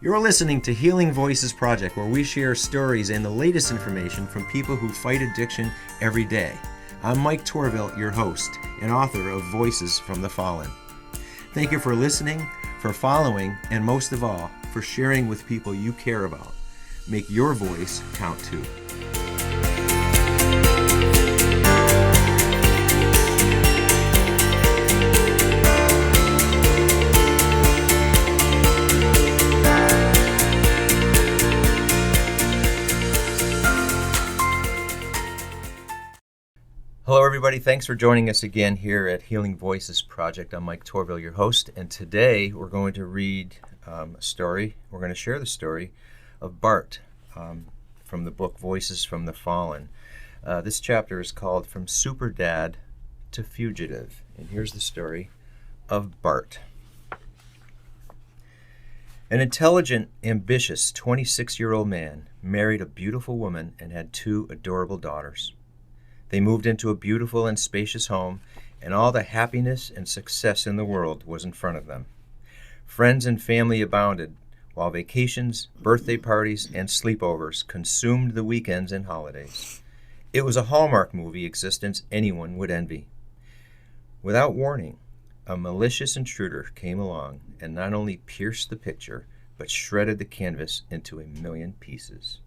You're listening to Healing Voices Project, where we share stories and the latest information from people who fight addiction every day. I'm Mike Torville, your host and author of Voices from the Fallen. Thank you for listening, for following, and most of all, for sharing with people you care about. Make your voice count too. Hello everybody, thanks for joining us again here at Healing Voices Project. I'm Mike Torville, your host, and today we're going to read a story. We're going to share the story of Bart from the book Voices from the Fallen. This chapter is called From Super Dad to Fugitive, and here's the story of Bart. An intelligent, ambitious 26-year-old man married a beautiful woman and had two adorable daughters. They moved into a beautiful and spacious home, and all the happiness and success in the world was in front of them. Friends and family abounded, while vacations, birthday parties, and sleepovers consumed the weekends and holidays. It was a Hallmark movie existence anyone would envy. Without warning, a malicious intruder came along and not only pierced the picture, but shredded the canvas into a million pieces.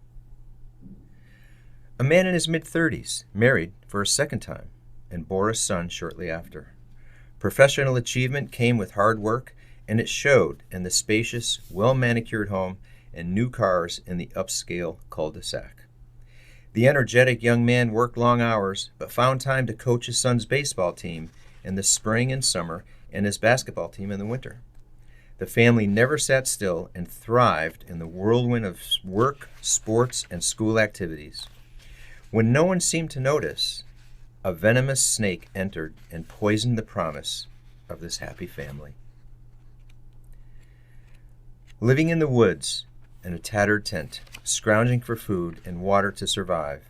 A man in his mid-30s, married for a second time, and bore a son shortly after. Professional achievement came with hard work, and it showed in the spacious, well-manicured home and new cars in the upscale cul-de-sac. The energetic young man worked long hours, but found time to coach his son's baseball team in the spring and summer and his basketball team in the winter. The family never sat still and thrived in the whirlwind of work, sports, and school activities. When no one seemed to notice, a venomous snake entered and poisoned the promise of this happy family. Living in the woods in a tattered tent, scrounging for food and water to survive,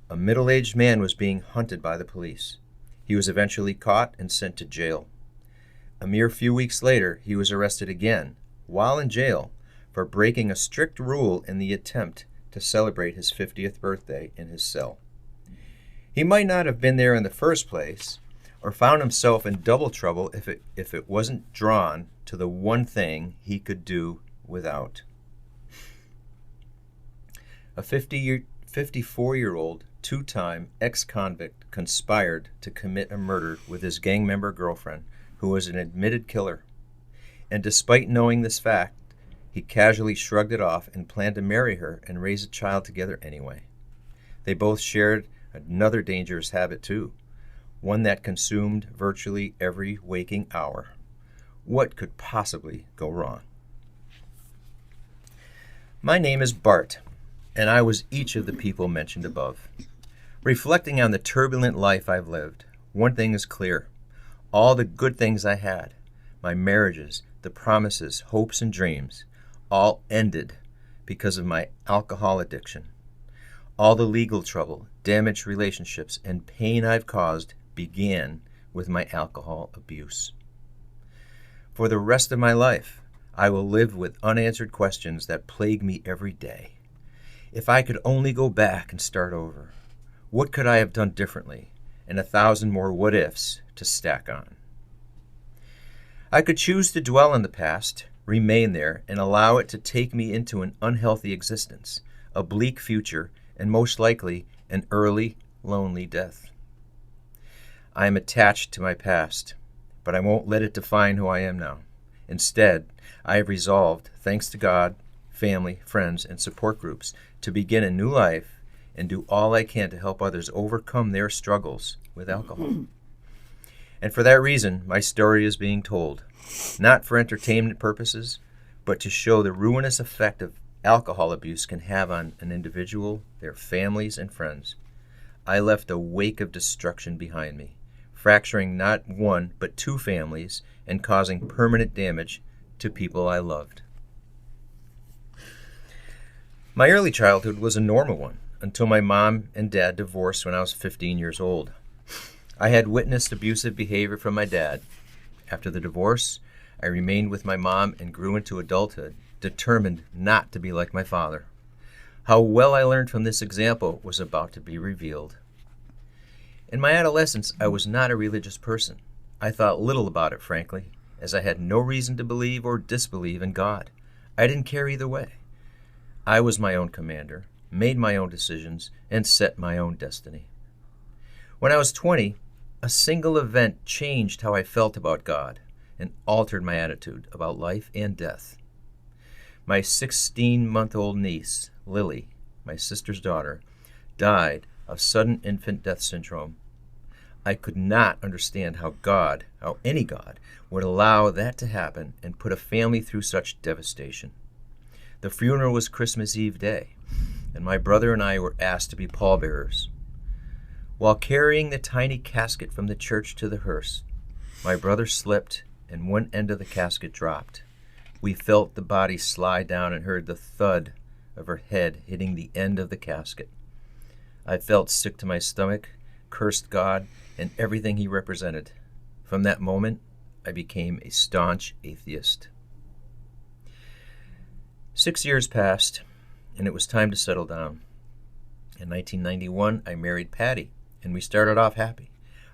a middle-aged man was being hunted by the police. He was eventually caught and sent to jail. A mere few weeks later, he was arrested again, while in jail, for breaking a strict rule in the attempt to celebrate his 50th birthday in his cell. He might not have been there in the first place, or found himself in double trouble if it wasn't drawn to the one thing he could do without. A 54-year-old, two-time ex-convict conspired to commit a murder with his gang member girlfriend, who was an admitted killer. And despite knowing this fact, he casually shrugged it off and planned to marry her and raise a child together anyway. They both shared another dangerous habit too, one that consumed virtually every waking hour. What could possibly go wrong? My name is Bart, and I was each of the people mentioned above. Reflecting on the turbulent life I've lived, one thing is clear. All the good things I had, my marriages, the promises, hopes, and dreams, all ended because of my alcohol addiction. All the legal trouble, damaged relationships, and pain I've caused began with my alcohol abuse. For the rest of my life, I will live with unanswered questions that plague me every day. If I could only go back and start over, what could I have done differently? And 1,000 more what-ifs to stack on. I could choose to dwell in the past, remain there, and allow it to take me into an unhealthy existence, a bleak future, and most likely an early, lonely death. I am attached to my past, but I won't let it define who I am now. Instead, I have resolved, thanks to God, family, friends, and support groups, to begin a new life and do all I can to help others overcome their struggles with alcohol. And for that reason, my story is being told, not for entertainment purposes, but to show the ruinous effect of alcohol abuse can have on an individual, their families, and friends. I left a wake of destruction behind me, fracturing not one but two families and causing permanent damage to people I loved. My early childhood was a normal one until my mom and dad divorced when I was 15 years old. I had witnessed abusive behavior from my dad. After the divorce, I remained with my mom and grew into adulthood, determined not to be like my father. How well I learned from this example was about to be revealed. In my adolescence, I was not a religious person. I thought little about it, frankly, as I had no reason to believe or disbelieve in God. I didn't care either way. I was my own commander, made my own decisions, and set my own destiny. When I was 20, a single event changed how I felt about God and altered my attitude about life and death. My 16-month-old niece, Lily, my sister's daughter, died of sudden infant death syndrome. I could not understand how any God, would allow that to happen and put a family through such devastation. The funeral was Christmas Eve day, and my brother and I were asked to be pallbearers. While carrying the tiny casket from the church to the hearse, my brother slipped and one end of the casket dropped. We felt the body slide down and heard the thud of her head hitting the end of the casket. I felt sick to my stomach, cursed God and everything he represented. From that moment, I became a staunch atheist. 6 years passed, and it was time to settle down. In 1991, I married Patty, and we started off happy.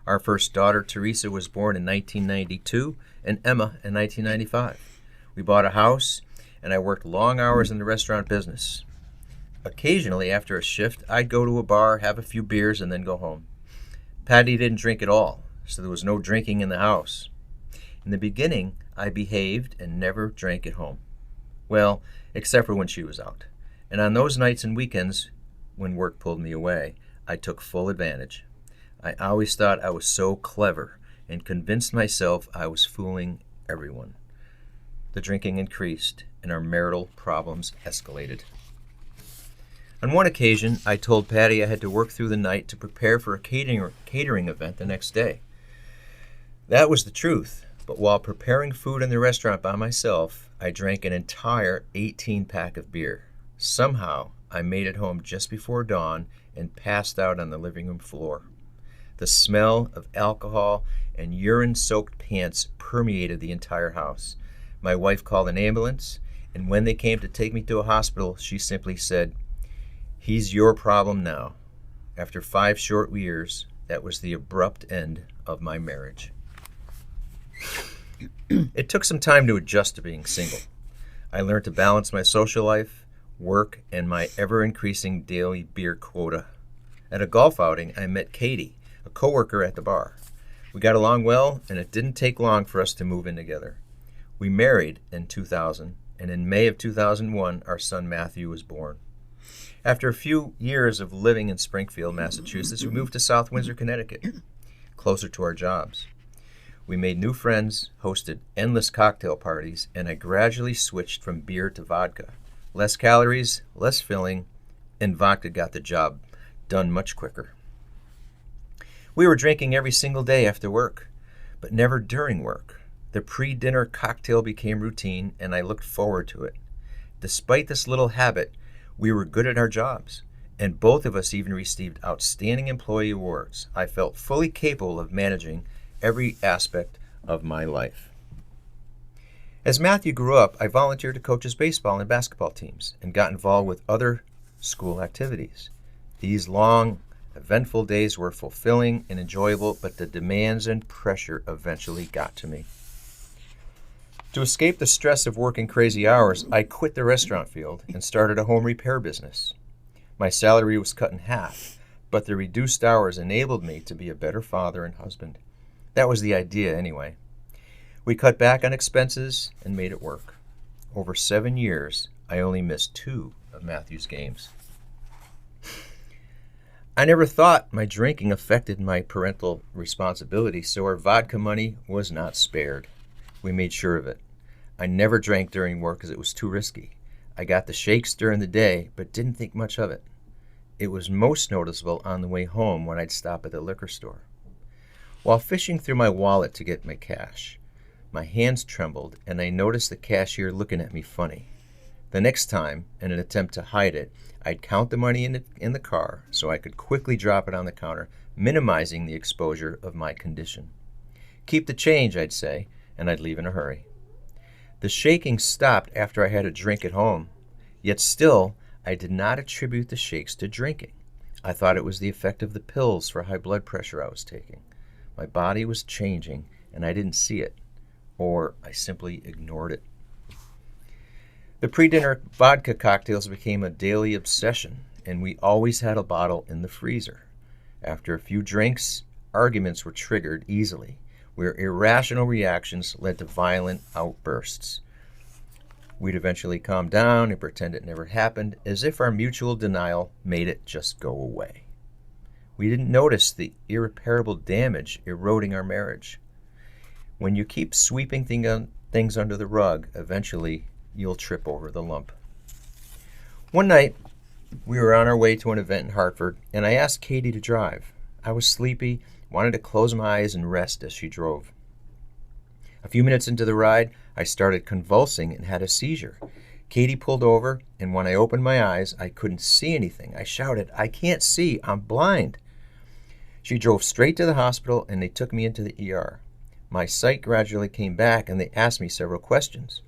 Our first daughter, Teresa, was born in 1992, and Emma in 1995. We bought a house, and I worked long hours in the restaurant business. Occasionally, after a shift, I'd go to a bar, have a few beers, and then go home. Patty didn't drink at all, so there was no drinking in the house. In the beginning, I behaved and never drank at home. Well, except for when she was out. And on those nights and weekends, when work pulled me away, I took full advantage. I always thought I was so clever and convinced myself I was fooling everyone. The drinking increased, and our marital problems escalated. On one occasion, I told Patty I had to work through the night to prepare for a catering event the next day. That was the truth, but while preparing food in the restaurant by myself, I drank an entire 18-pack of beer. Somehow, I made it home just before dawn and passed out on the living room floor. The smell of alcohol and urine-soaked pants permeated the entire house. My wife called an ambulance, and when they came to take me to a hospital, she simply said, "He's your problem now." After 5 short years, that was the abrupt end of my marriage. It took some time to adjust to being single. I learned to balance my social life, work, and my ever-increasing daily beer quota. At a golf outing, I met Katie, a coworker at the bar. We got along well, and it didn't take long for us to move in together. We married in 2000, and in May of 2001, our son Matthew was born. After a few years of living in Springfield, Massachusetts, we moved to South Windsor, Connecticut, closer to our jobs. We made new friends, hosted endless cocktail parties, and I gradually switched from beer to vodka. Less calories, less filling, and vodka got the job done much quicker. We were drinking every single day after work, but never during work. The pre-dinner cocktail became routine, and I looked forward to it. Despite this little habit, we were good at our jobs, and both of us even received outstanding employee awards. I felt fully capable of managing every aspect of my life. As Matthew grew up, I volunteered to coach his baseball and basketball teams and got involved with other school activities. These long, eventful days were fulfilling and enjoyable, but the demands and pressure eventually got to me. To escape the stress of working crazy hours, I quit the restaurant field and started a home repair business. My salary was cut in half, but the reduced hours enabled me to be a better father and husband. That was the idea anyway. We cut back on expenses and made it work. Over 7 years, I only missed 2 of Matthew's games. I never thought my drinking affected my parental responsibility, so our vodka money was not spared. We made sure of it. I never drank during work because it was too risky. I got the shakes during the day, but didn't think much of it. It was most noticeable on the way home when I'd stop at the liquor store. While fishing through my wallet to get my cash, my hands trembled and I noticed the cashier looking at me funny. The next time, in an attempt to hide it, I'd count the money in the car so I could quickly drop it on the counter, minimizing the exposure of my condition. "Keep the change," I'd say, and I'd leave in a hurry. The shaking stopped after I had a drink at home, yet still I did not attribute the shakes to drinking. I thought it was the effect of the pills for high blood pressure I was taking. My body was changing, and I didn't see it, or I simply ignored it. The pre-dinner vodka cocktails became a daily obsession, and we always had a bottle in the freezer. After a few drinks, arguments were triggered easily, where irrational reactions led to violent outbursts. We'd eventually calm down and pretend it never happened, as if our mutual denial made it just go away. We didn't notice the irreparable damage eroding our marriage. When you keep sweeping things under the rug, eventually you'll trip over the lump. One night, we were on our way to an event in Hartford, and I asked Katie to drive. I was sleepy, wanted to close my eyes and rest as she drove. A few minutes into the ride, I started convulsing and had a seizure. Katie pulled over, and when I opened my eyes, I couldn't see anything. I shouted, "I can't see, I'm blind." She drove straight to the hospital, and they took me into the ER. My sight gradually came back, and they asked me several questions.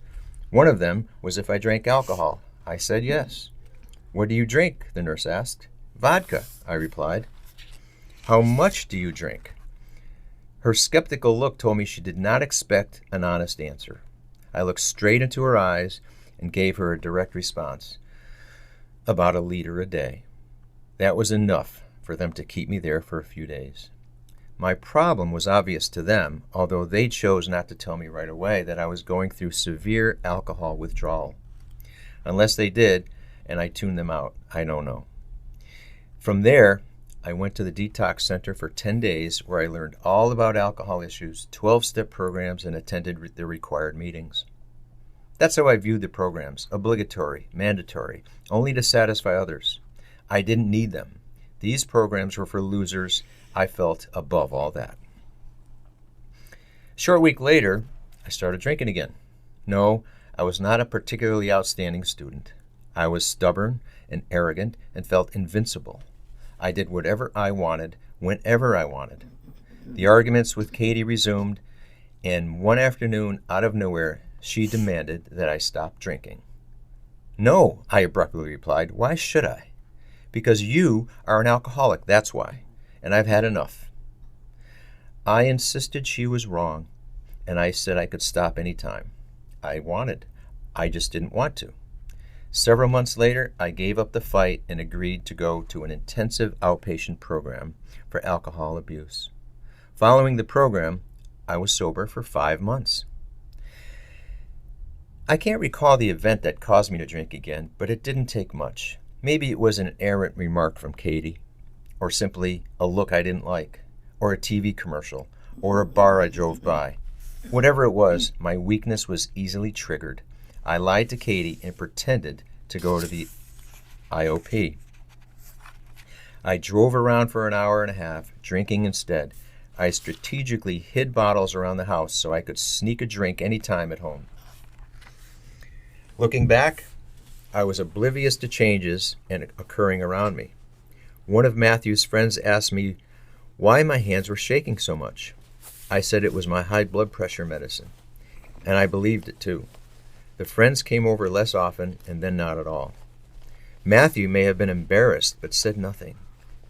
One of them was if I drank alcohol. I said yes. "What do you drink?" the nurse asked. "Vodka," I replied. "How much do you drink?" Her skeptical look told me she did not expect an honest answer. I looked straight into her eyes and gave her a direct response. About 1 liter a day. That was enough for them to keep me there for a few days. My problem was obvious to them, although they chose not to tell me right away that I was going through severe alcohol withdrawal. Unless they did, and I tuned them out, I don't know. From there, I went to the detox center for 10 days where I learned all about alcohol issues, 12-step programs, and attended the required meetings. That's how I viewed the programs, obligatory, mandatory, only to satisfy others. I didn't need them. These programs were for losers. I felt above all that. A short week later, I started drinking again. No, I was not a particularly outstanding student. I was stubborn and arrogant and felt invincible. I did whatever I wanted, whenever I wanted. The arguments with Katie resumed, and one afternoon, out of nowhere, she demanded that I stop drinking. "No," I abruptly replied. "Why should I?" "Because you are an alcoholic, that's why, and I've had enough." I insisted she was wrong, and I said I could stop any time I wanted. I just didn't want to. Several months later, I gave up the fight and agreed to go to an intensive outpatient program for alcohol abuse. Following the program, I was sober for 5 months. I can't recall the event that caused me to drink again, but it didn't take much. Maybe it was an errant remark from Katie, or simply a look I didn't like, or a TV commercial, or a bar I drove by. Whatever it was, my weakness was easily triggered. I lied to Katie and pretended to go to the IOP. I drove around for an hour and a half, drinking instead. I strategically hid bottles around the house so I could sneak a drink anytime at home. Looking back, I was oblivious to changes occurring around me. One of Matthew's friends asked me why my hands were shaking so much. I said it was my high blood pressure medicine, and I believed it too. The friends came over less often and then not at all. Matthew may have been embarrassed but said nothing.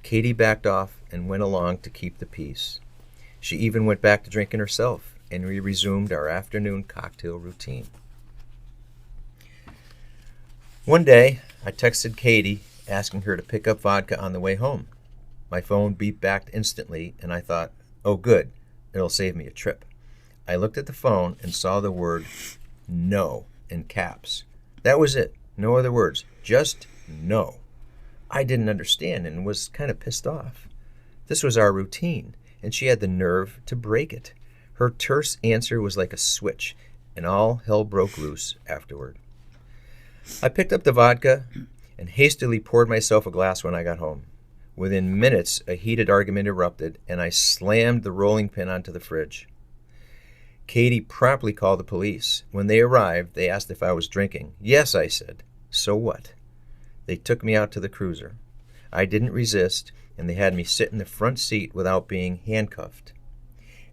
Katie backed off and went along to keep the peace. She even went back to drinking herself, and we resumed our afternoon cocktail routine. One day, I texted Katie asking her to pick up vodka on the way home. My phone beeped back instantly, and I thought, oh good, it'll save me a trip. I looked at the phone and saw the word no in caps. That was it. No other words. Just no. I didn't understand and was kind of pissed off. This was our routine, and she had the nerve to break it. Her terse answer was like a switch, and all hell broke loose afterward. I picked up the vodka and hastily poured myself a glass when I got home. Within minutes, a heated argument erupted, and I slammed the rolling pin onto the fridge. Katie promptly called the police. When they arrived, they asked if I was drinking. Yes, I said. So what? They took me out to the cruiser. I didn't resist, and they had me sit in the front seat without being handcuffed.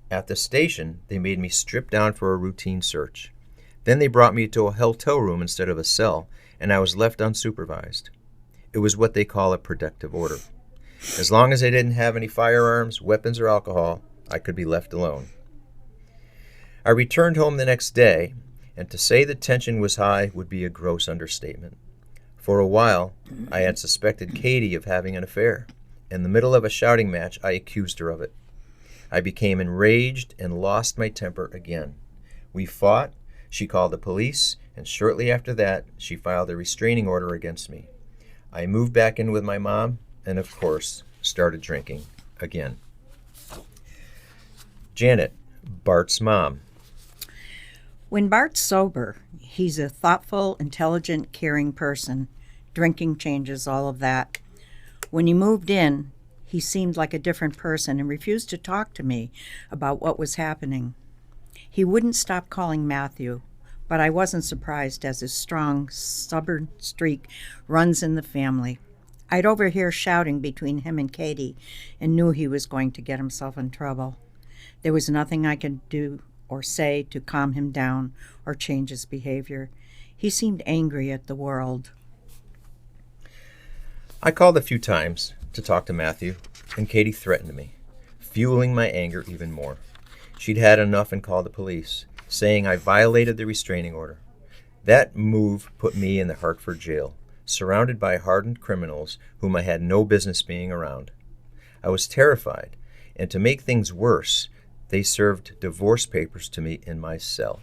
At the station, they made me strip down for a routine search. Then they brought me to a hotel room instead of a cell, and I was left unsupervised. It was what they call a protective order. As long as I didn't have any firearms, weapons, or alcohol, I could be left alone. I returned home the next day, and to say the tension was high would be a gross understatement. For a while, I had suspected Katie of having an affair. In the middle of a shouting match, I accused her of it. I became enraged and lost my temper again. We fought, she called the police, and shortly after that, she filed a restraining order against me. I moved back in with my mom, and of course, started drinking again. Janet, Bart's mom. When Bart's sober, he's a thoughtful, intelligent, caring person. Drinking changes all of that. When he moved in, he seemed like a different person and refused to talk to me about what was happening. He wouldn't stop calling Matthew, but I wasn't surprised as his strong, stubborn streak runs in the family. I'd overhear shouting between him and Katie and knew he was going to get himself in trouble. There was nothing I could do or say to calm him down or change his behavior. He seemed angry at the world. I called a few times to talk to Matthew, and Katie threatened me, fueling my anger even more. She'd had enough and called the police, saying I violated the restraining order. That move put me in the Hartford jail, surrounded by hardened criminals whom I had no business being around. I was terrified, and to make things worse, they served divorce papers to me in my cell.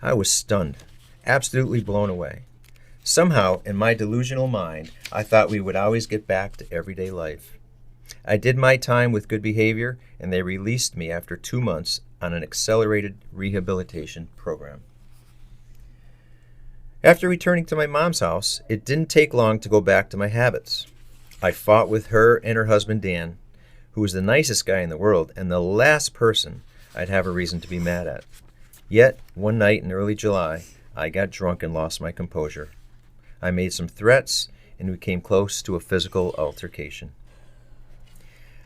I was stunned, absolutely blown away. Somehow, in my delusional mind, I thought we would always get back to everyday life. I did my time with good behavior, and they released me after 2 months on an accelerated rehabilitation program. After returning to my mom's house, it didn't take long to go back to my habits. I fought with her and her husband Dan, who was the nicest guy in the world and the last person I'd have a reason to be mad at. Yet, one night in early July, I got drunk and lost my composure. I made some threats, and we came close to a physical altercation.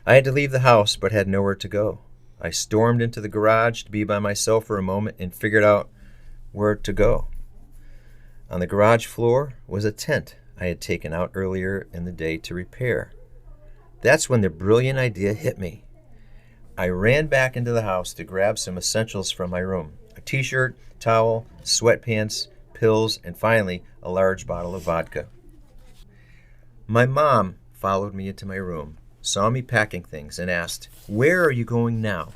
I had to leave the house, but had nowhere to go. I stormed into the garage to be by myself for a moment and figured out where to go. On the garage floor was a tent I had taken out earlier in the day to repair. That's when the brilliant idea hit me. I ran back into the house to grab some essentials from my room: a t-shirt, towel, sweatpants, pills, and finally, a large bottle of vodka. My mom followed me into my room, saw me packing things, and asked, "Where are you going now?"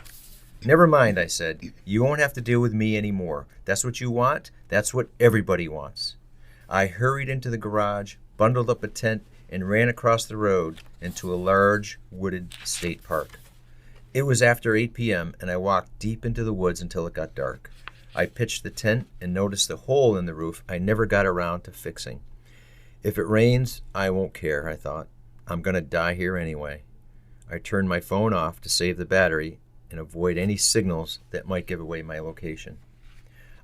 "Never mind," I said. "You won't have to deal with me anymore. That's what you want? That's what everybody wants." I hurried into the garage, bundled up a tent, and ran across the road into a large, wooded state park. It was after 8 p.m., and I walked deep into the woods until it got dark. I pitched the tent and noticed the hole in the roof I never got around to fixing. If it rains, I won't care, I thought. I'm going to die here anyway. I turned my phone off to save the battery and avoid any signals that might give away my location.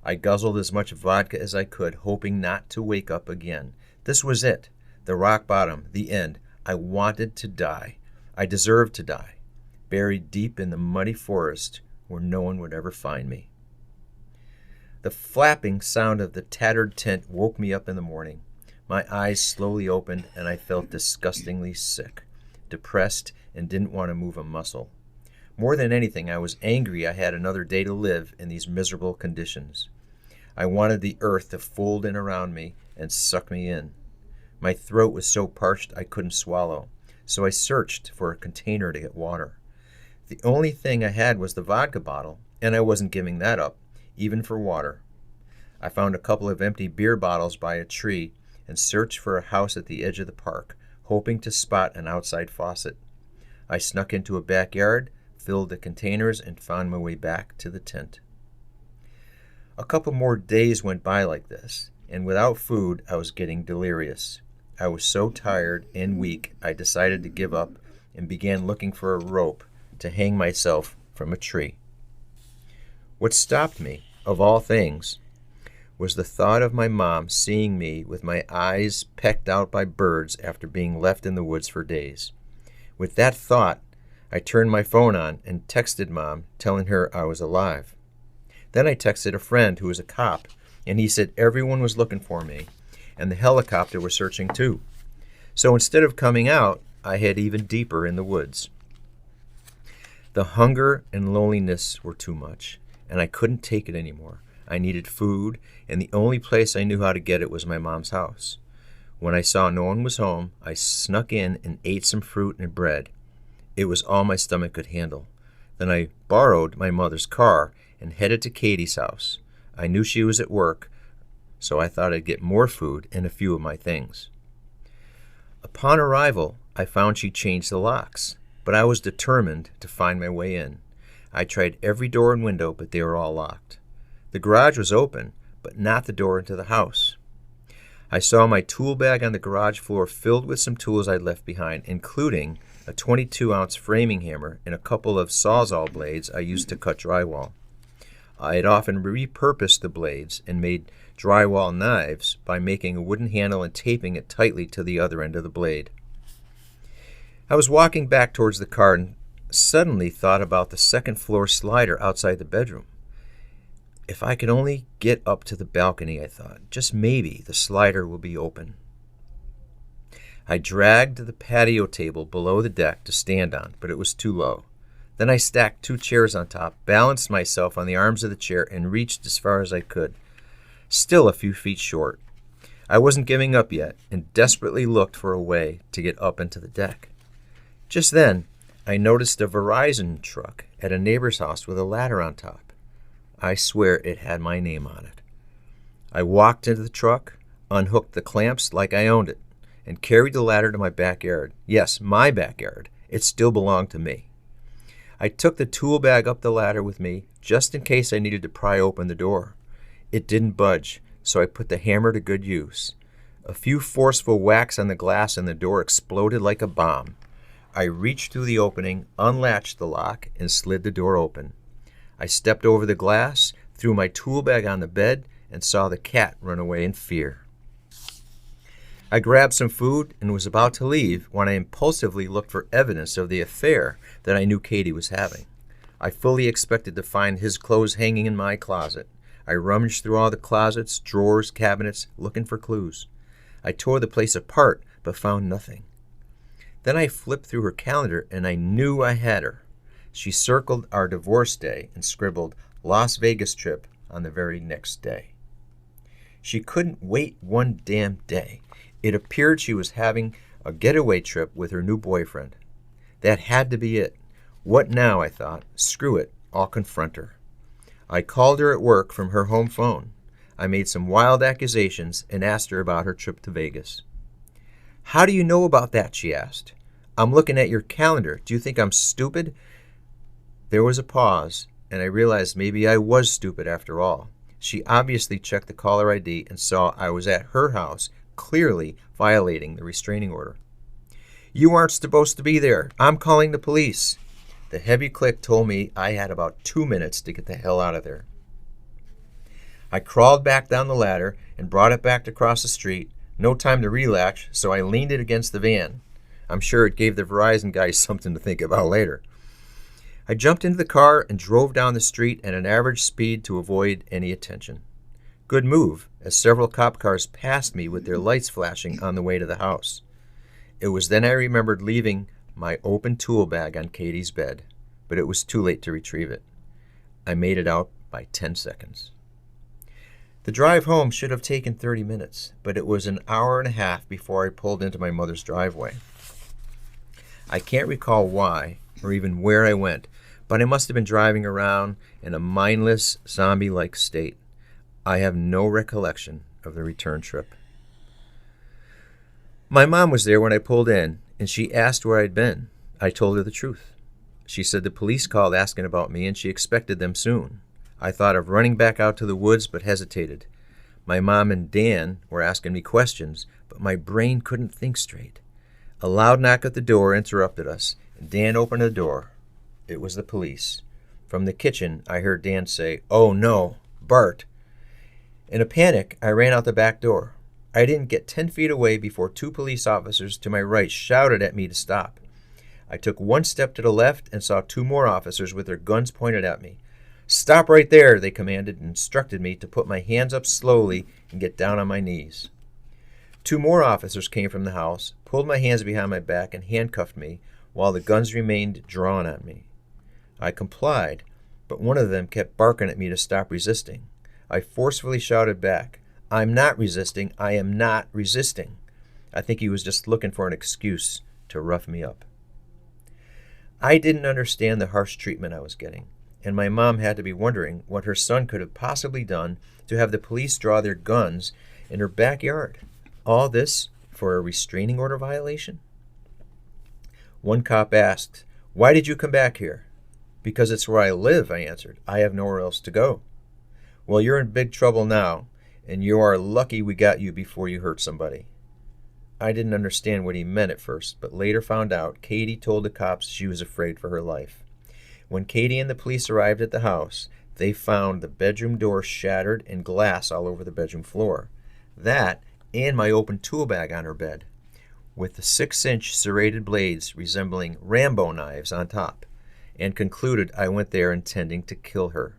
I guzzled as much vodka as I could, hoping not to wake up again. This was it. The rock bottom, the end. I wanted to die. I deserved to die, buried deep in the muddy forest where no one would ever find me. The flapping sound of the tattered tent woke me up in the morning. My eyes slowly opened, and I felt disgustingly sick, depressed, and didn't want to move a muscle. More than anything, I was angry I had another day to live in these miserable conditions. I wanted the earth to fold in around me and suck me in. My throat was so parched I couldn't swallow, so I searched for a container to get water. The only thing I had was the vodka bottle, and I wasn't giving that up, even for water. I found a couple of empty beer bottles by a tree and searched for a house at the edge of the park, hoping to spot an outside faucet. I snuck into a backyard, filled the containers, and found my way back to the tent. A couple more days went by like this, and without food, I was getting delirious. I was so tired and weak, I decided to give up and began looking for a rope to hang myself from a tree. What stopped me, of all things, was the thought of my mom seeing me with my eyes pecked out by birds after being left in the woods for days. With that thought, I turned my phone on and texted Mom, telling her I was alive. Then I texted a friend who was a cop and he said everyone was looking for me, and the helicopter was searching too. So instead of coming out, I hid even deeper in the woods. The hunger and loneliness were too much, and I couldn't take it anymore. I needed food, and the only place I knew how to get it was my mom's house. When I saw no one was home, I snuck in and ate some fruit and bread. It was all my stomach could handle. Then I borrowed my mother's car and headed to Katie's house. I knew she was at work, so I thought I'd get more food and a few of my things. Upon arrival, I found she changed the locks, but I was determined to find my way in. I tried every door and window, but they were all locked. The garage was open, but not the door into the house. I saw my tool bag on the garage floor filled with some tools I'd left behind, including a 22-ounce framing hammer and a couple of Sawzall blades I used to cut drywall. I had often repurposed the blades and made drywall knives by making a wooden handle and taping it tightly to the other end of the blade. I was walking back towards the car and suddenly thought about the second-floor slider outside the bedroom. If I could only get up to the balcony, I thought, just maybe the slider will be open. I dragged the patio table below the deck to stand on, but it was too low. Then I stacked 2 chairs on top, balanced myself on the arms of the chair, and reached as far as I could, still a few feet short. I wasn't giving up yet, and desperately looked for a way to get up into the deck. Just then, I noticed a Verizon truck at a neighbor's house with a ladder on top. I swear it had my name on it. I walked into the truck, unhooked the clamps like I owned it, and carried the ladder to my backyard. Yes, my backyard. It still belonged to me. I took the tool bag up the ladder with me, just in case I needed to pry open the door. It didn't budge, so I put the hammer to good use. A few forceful whacks on the glass and the door exploded like a bomb. I reached through the opening, unlatched the lock, and slid the door open. I stepped over the glass, threw my tool bag on the bed, and saw the cat run away in fear. I grabbed some food and was about to leave when I impulsively looked for evidence of the affair that I knew Katie was having. I fully expected to find his clothes hanging in my closet. I rummaged through all the closets, drawers, cabinets, looking for clues. I tore the place apart, but found nothing. Then I flipped through her calendar, and I knew I had her. She circled our divorce day and scribbled Las Vegas trip on the very next day. She couldn't wait one damn day. It appeared she was having a getaway trip with her new boyfriend. That had to be it. What now, I thought. Screw it. I'll confront her. I called her at work from her home phone. I made some wild accusations and asked her about her trip to Vegas. How do you know about that? She asked. I'm looking at your calendar. Do you think I'm stupid? There was a pause, and I realized maybe I was stupid after all. She obviously checked the caller ID and saw I was at her house, clearly violating the restraining order. You aren't supposed to be there. I'm calling the police. The heavy click told me I had about 2 minutes to get the hell out of there. I crawled back down the ladder and brought it back across the street. No time to relax, so I leaned it against the van. I'm sure it gave the Verizon guys something to think about later. I jumped into the car and drove down the street at an average speed to avoid any attention. Good move, as several cop cars passed me with their lights flashing on the way to the house. It was then I remembered leaving my open tool bag on Katie's bed, but it was too late to retrieve it. I made it out by 10 seconds. The drive home should have taken 30 minutes, but it was an hour and a half before I pulled into my mother's driveway. I can't recall why or even where I went, but I must have been driving around in a mindless, zombie-like state. I have no recollection of the return trip. My mom was there when I pulled in, and she asked where I'd been. I told her the truth. She said the police called asking about me, and she expected them soon. I thought of running back out to the woods, but hesitated. My mom and Dan were asking me questions, but my brain couldn't think straight. A loud knock at the door interrupted us, and Dan opened the door. It was the police. From the kitchen, I heard Dan say, "Oh no, Bart." In a panic, I ran out the back door. I didn't get 10 feet away before 2 police officers to my right shouted at me to stop. I took 1 step to the left and saw 2 more officers with their guns pointed at me. "Stop right there," they commanded and instructed me to put my hands up slowly and get down on my knees. 2 more officers came from the house, pulled my hands behind my back, and handcuffed me while the guns remained drawn on me. I complied, but one of them kept barking at me to stop resisting. I forcefully shouted back, "I'm not resisting. I am not resisting." I think he was just looking for an excuse to rough me up. I didn't understand the harsh treatment I was getting, and my mom had to be wondering what her son could have possibly done to have the police draw their guns in her backyard. All this for a restraining order violation? One cop asked, "Why did you come back here?" "Because it's where I live," I answered. "I have nowhere else to go." "Well, you're in big trouble now, and you are lucky we got you before you hurt somebody." I didn't understand what he meant at first, but later found out Katie told the cops she was afraid for her life. When Katie and the police arrived at the house, they found the bedroom door shattered and glass all over the bedroom floor. That and my open tool bag on her bed, with the 6-inch serrated blades resembling Rambo knives on top, and concluded I went there intending to kill her.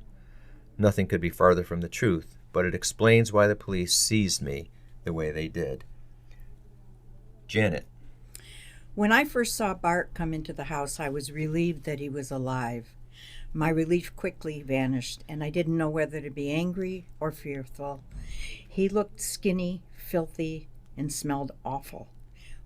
Nothing could be farther from the truth, but it explains why the police seized me the way they did. Janet. When I first saw Bart come into the house, I was relieved that he was alive. My relief quickly vanished, and I didn't know whether to be angry or fearful. He looked skinny, filthy, and smelled awful.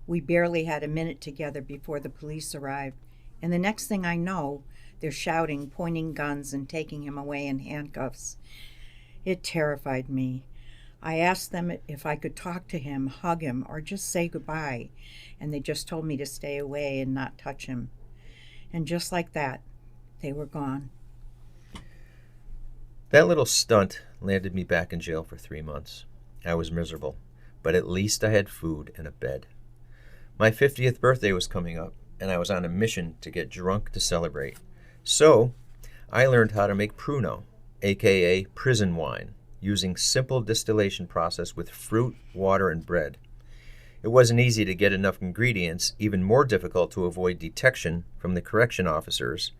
We barely had a minute together before the police arrived, and the next thing I know, they're shouting, pointing guns, and taking him away in handcuffs. It terrified me. I asked them if I could talk to him, hug him, or just say goodbye, and they just told me to stay away and not touch him. And just like that, they were gone. That little stunt landed me back in jail for 3 months. I was miserable, but at least I had food and a bed. My 50th birthday was coming up, and I was on a mission to get drunk to celebrate. So, I learned how to make Pruno, aka prison wine, using simple distillation process with fruit, water, and bread. It wasn't easy to get enough ingredients, even more difficult to avoid detection from the correction officers.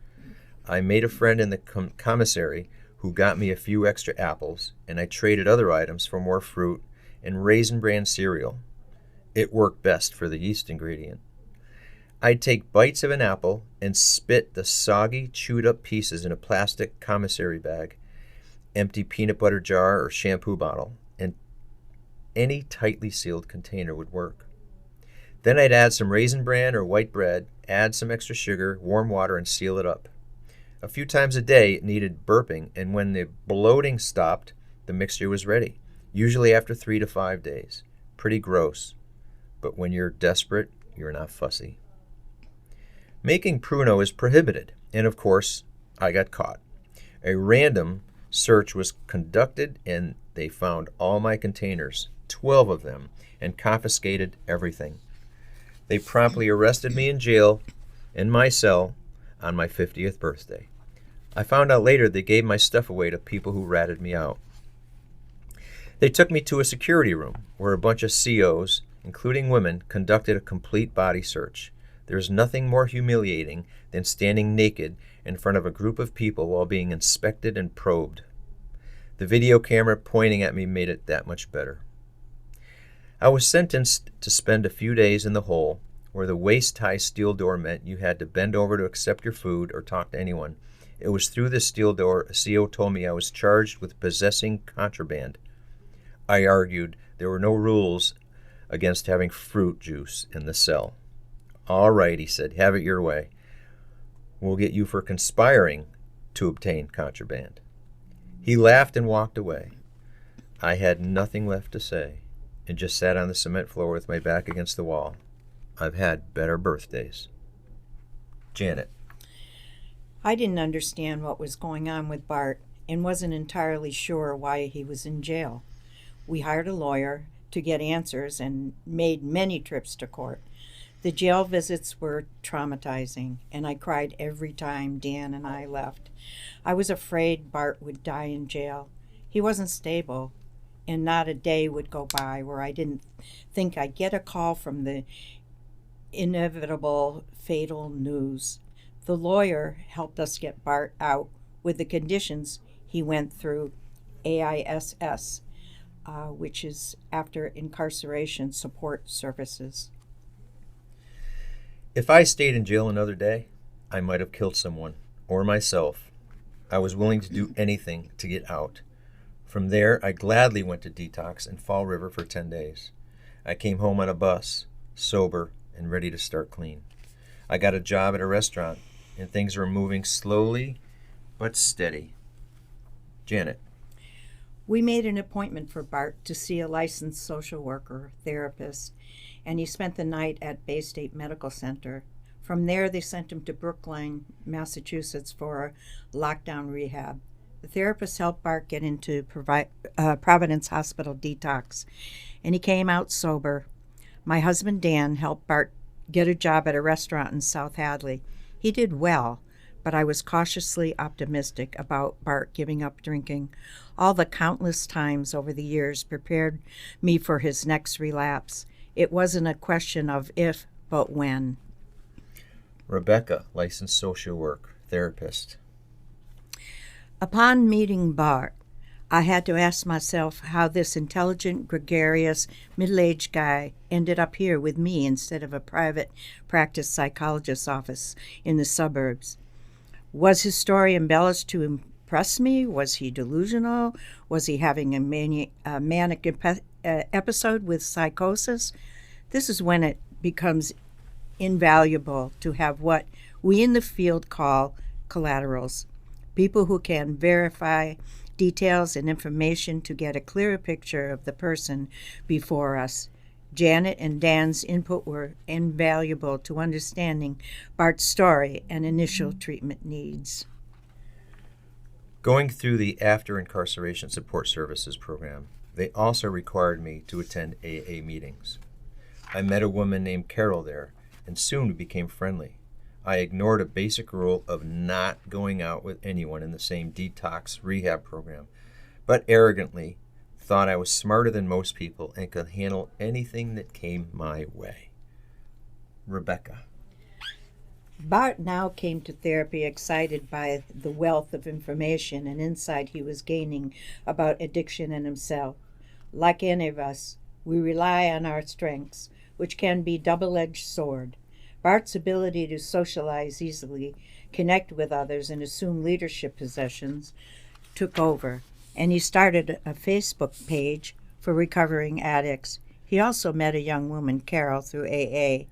I made a friend in the commissary who got me a few extra apples, and I traded other items for more fruit and Raisin Bran cereal. It worked best for the yeast ingredient. I'd take bites of an apple and spit the soggy, chewed-up pieces in a plastic commissary bag, empty peanut butter jar or shampoo bottle, and any tightly sealed container would work. Then I'd add some Raisin Bran or white bread, add some extra sugar, warm water, and seal it up. A few times a day it needed burping, and when the bloating stopped, the mixture was ready, usually after 3 to 5 days. Pretty gross, but when you're desperate, you're not fussy. Making Pruno is prohibited, and of course, I got caught. A random search was conducted, and they found all my containers, 12 of them, and confiscated everything. They promptly arrested me in jail, in my cell, on my 50th birthday. I found out later they gave my stuff away to people who ratted me out. They took me to a security room where a bunch of COs, including women, conducted a complete body search. There's nothing more humiliating than standing naked in front of a group of people while being inspected and probed. The video camera pointing at me made it that much better. I was sentenced to spend a few days in the hole, where the waist-high steel door meant you had to bend over to accept your food or talk to anyone. It was through the steel door a CO told me I was charged with possessing contraband. I argued there were no rules against having fruit juice in the cell. "All right," he said, "have it your way. We'll get you for conspiring to obtain contraband." He laughed and walked away. I had nothing left to say and just sat on the cement floor with my back against the wall. I've had better birthdays. Janet. I didn't understand what was going on with Bart and wasn't entirely sure why he was in jail. We hired a lawyer to get answers and made many trips to court. The jail visits were traumatizing, and I cried every time Dan and I left. I was afraid Bart would die in jail. He wasn't stable, and not a day would go by where I didn't think I'd get a call from the inevitable fatal news. The lawyer helped us get Bart out with the conditions he went through AISS, which is After Incarceration Support Services. If I stayed in jail another day, I might have killed someone or myself. I was willing to do anything to get out. From there, I gladly went to detox in Fall River for 10 days. I came home on a bus, sober and ready to start clean. I got a job at a restaurant, and things were moving slowly but steady. Janet. We made an appointment for Bart to see a licensed social worker, therapist, and he spent the night at Bay State Medical Center. From there, they sent him to Brookline, Massachusetts for a lockdown rehab. The therapist helped Bart get into Providence Hospital detox, and he came out sober. My husband Dan helped Bart get a job at a restaurant in South Hadley. He did well, but I was cautiously optimistic about Bart giving up drinking. All the countless times over the years prepared me for his next relapse. It wasn't a question of if, but when. Rebecca, licensed social work, therapist. Upon meeting Bart, I had to ask myself how this intelligent, gregarious, middle-aged guy ended up here with me instead of a private practice psychologist's office in the suburbs. Was his story embellished to impress me? Was he delusional? Was he having a manic episode with psychosis? This is when it becomes invaluable to have what we in the field call collaterals. People who can verify details and information to get a clearer picture of the person before us. Janet and Dan's input were invaluable to understanding Bart's story and initial treatment needs. Going through the After Incarceration Support Services program, they also required me to attend AA meetings. I met a woman named Carol there, and soon we became friendly. I ignored a basic rule of not going out with anyone in the same detox rehab program, but arrogantly thought I was smarter than most people and could handle anything that came my way. Rebecca. Bart now came to therapy excited by the wealth of information and insight he was gaining about addiction and himself. Like any of us, we rely on our strengths, which can be a double-edged sword. Bart's ability to socialize easily, connect with others, and assume leadership positions took over, and he started a Facebook page for recovering addicts. He also met a young woman, Carol, through AA,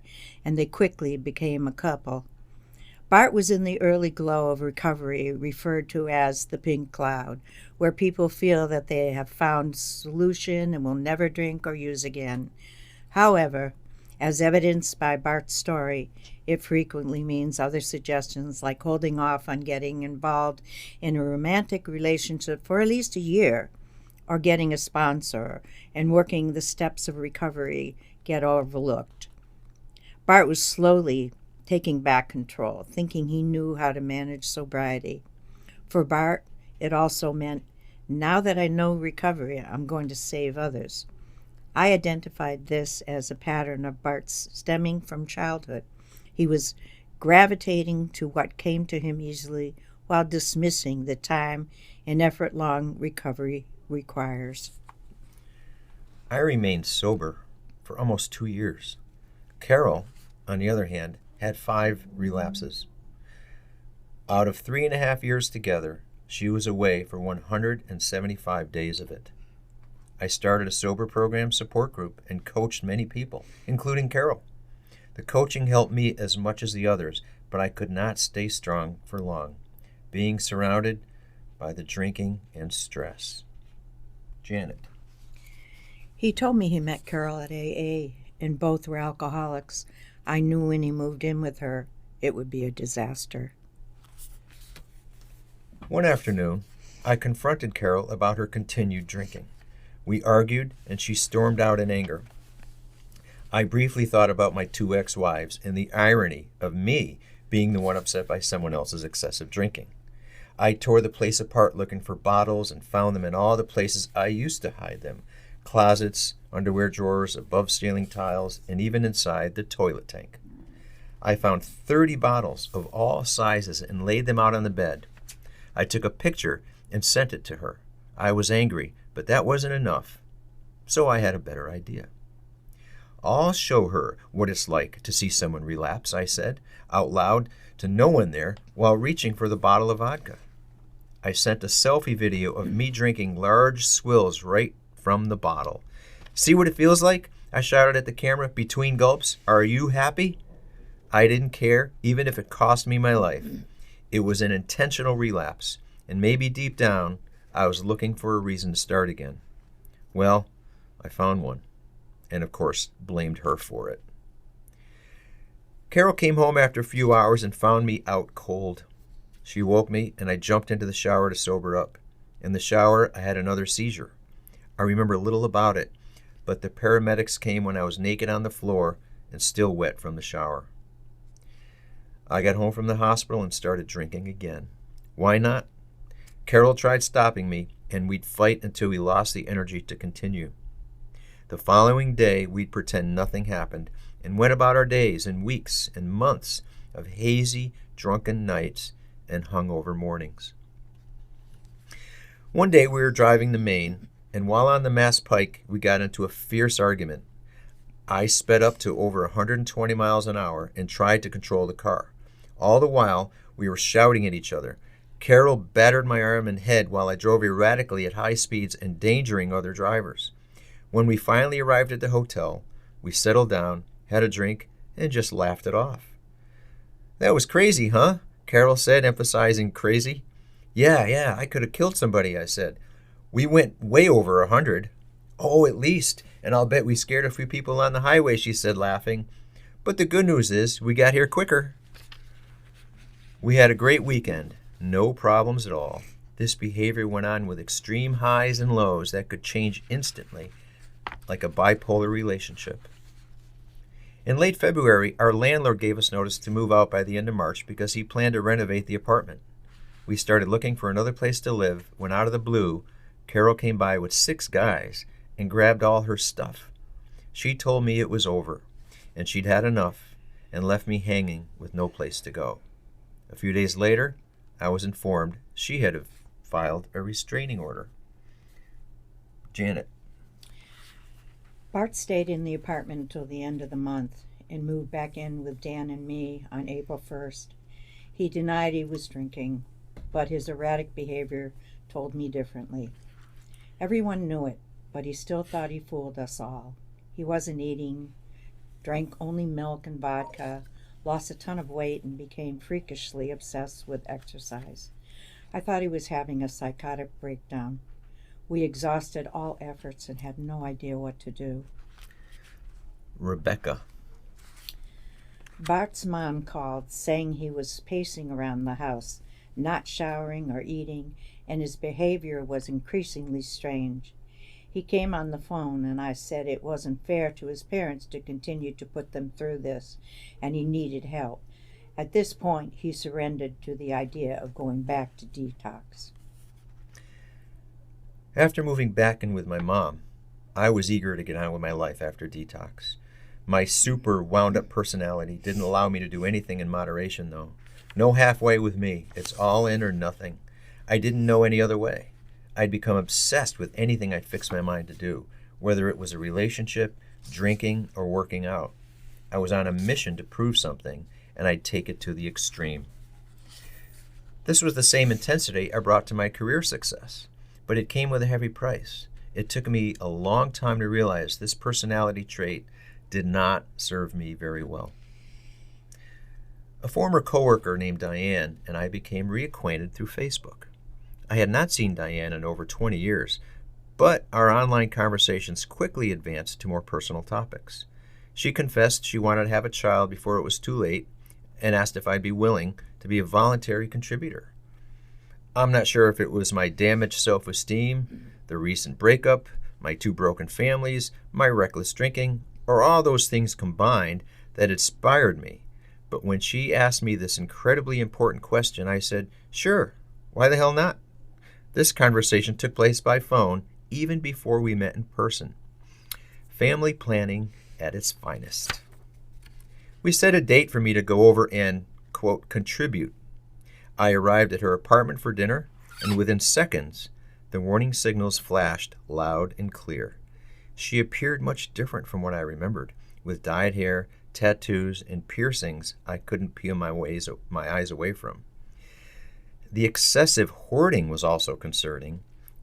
and they quickly became a couple. Bart was in the early glow of recovery, referred to as the pink cloud, where people feel that they have found solution and will never drink or use again. However, as evidenced by Bart's story, it frequently means other suggestions like holding off on getting involved in a romantic relationship for at least a year, or getting a sponsor and working the steps of recovery get overlooked. Bart was slowly taking back control, thinking he knew how to manage sobriety. For Bart, it also meant, now that I know recovery, I'm going to save others. I identified this as a pattern of Bart's stemming from childhood. He was gravitating to what came to him easily while dismissing the time and effort-long recovery requires. I remained sober for almost 2 years. Carol, on the other hand, had 5 relapses. Out of 3.5 years together, she was away for 175 days of it. I started a sober program support group and coached many people, including Carol. The coaching helped me as much as the others, but I could not stay strong for long, being surrounded by the drinking and stress. Janet. He told me he met Carol at AA, and both were alcoholics. I knew when he moved in with her, it would be a disaster. One afternoon, I confronted Carol about her continued drinking. We argued, and she stormed out in anger. I briefly thought about my 2 ex-wives and the irony of me being the one upset by someone else's excessive drinking. I tore the place apart looking for bottles and found them in all the places I used to hide them: closets, underwear drawers, above ceiling tiles, and even inside the toilet tank. I found 30 bottles of all sizes and laid them out on the bed. I took a picture and sent it to her. I was angry, but that wasn't enough. So I had a better idea. I'll show her what it's like to see someone relapse, I said, out loud to no one there while reaching for the bottle of vodka. I sent a selfie video of me drinking large swills right from the bottle. See what it feels like? I shouted at the camera between gulps. Are you happy? I didn't care, even if it cost me my life. It was an intentional relapse, and maybe deep down, I was looking for a reason to start again. Well, I found one, and of course, blamed her for it. Carol came home after a few hours and found me out cold. She woke me, and I jumped into the shower to sober up. In the shower, I had another seizure. I remember little about it, but the paramedics came when I was naked on the floor and still wet from the shower. I got home from the hospital and started drinking again. Why not? Carol tried stopping me, and we'd fight until we lost the energy to continue. The following day, we'd pretend nothing happened and went about our days and weeks and months of hazy, drunken nights and hungover mornings. One day we were driving to Maine, and while on the Mass Pike, we got into a fierce argument. I sped up to over 120 miles an hour and tried to control the car. All the while, we were shouting at each other. Carol battered my arm and head while I drove erratically at high speeds, endangering other drivers. When we finally arrived at the hotel, we settled down, had a drink, and just laughed it off. That was crazy, huh? Carol said, emphasizing crazy. Yeah, I could have killed somebody, I said. We went way over 100. Oh, at least. And I'll bet we scared a few people on the highway, she said, laughing. But the good news is we got here quicker. We had a great weekend. No problems at all. This behavior went on with extreme highs and lows that could change instantly, like a bipolar relationship. In late February, our landlord gave us notice to move out by the end of March because he planned to renovate the apartment. We started looking for another place to live when out of the blue, Carol came by with 6 guys and grabbed all her stuff. She told me it was over, and she'd had enough, and left me hanging with no place to go. A few days later, I was informed she had filed a restraining order. Janet. Bart stayed in the apartment until the end of the month and moved back in with Dan and me on April 1st. He denied he was drinking, but his erratic behavior told me differently. Everyone knew it, but he still thought he fooled us all. He wasn't eating, drank only milk and vodka, lost a ton of weight, and became freakishly obsessed with exercise. I thought he was having a psychotic breakdown. We exhausted all efforts and had no idea what to do. Rebecca. Bart's mom called, saying he was pacing around the house, not showering or eating, and his behavior was increasingly strange. He came on the phone, and I said it wasn't fair to his parents to continue to put them through this, and he needed help. At this point, he surrendered to the idea of going back to detox. After moving back in with my mom, I was eager to get on with my life after detox. My super wound-up personality didn't allow me to do anything in moderation, though. No halfway with me. It's all in or nothing. I didn't know any other way. I'd become obsessed with anything I'd fix my mind to do, whether it was a relationship, drinking, or working out. I was on a mission to prove something, and I'd take it to the extreme. This was the same intensity I brought to my career success, but it came with a heavy price. It took me a long time to realize this personality trait did not serve me very well. A former coworker named Diane and I became reacquainted through Facebook. I had not seen Diane in over 20 years, but our online conversations quickly advanced to more personal topics. She confessed she wanted to have a child before it was too late and asked if I'd be willing to be a voluntary contributor. I'm not sure if it was my damaged self-esteem, the recent breakup, my 2 broken families, my reckless drinking, or all those things combined that inspired me. But when she asked me this incredibly important question, I said, sure, why the hell not? This conversation took place by phone even before we met in person. Family planning at its finest. We set a date for me to go over and, quote, contribute. I arrived at her apartment for dinner, and within seconds, the warning signals flashed loud and clear. She appeared much different from what I remembered, with dyed hair, tattoos, and piercings I couldn't peel my eyes away from. The excessive hoarding was also concerning,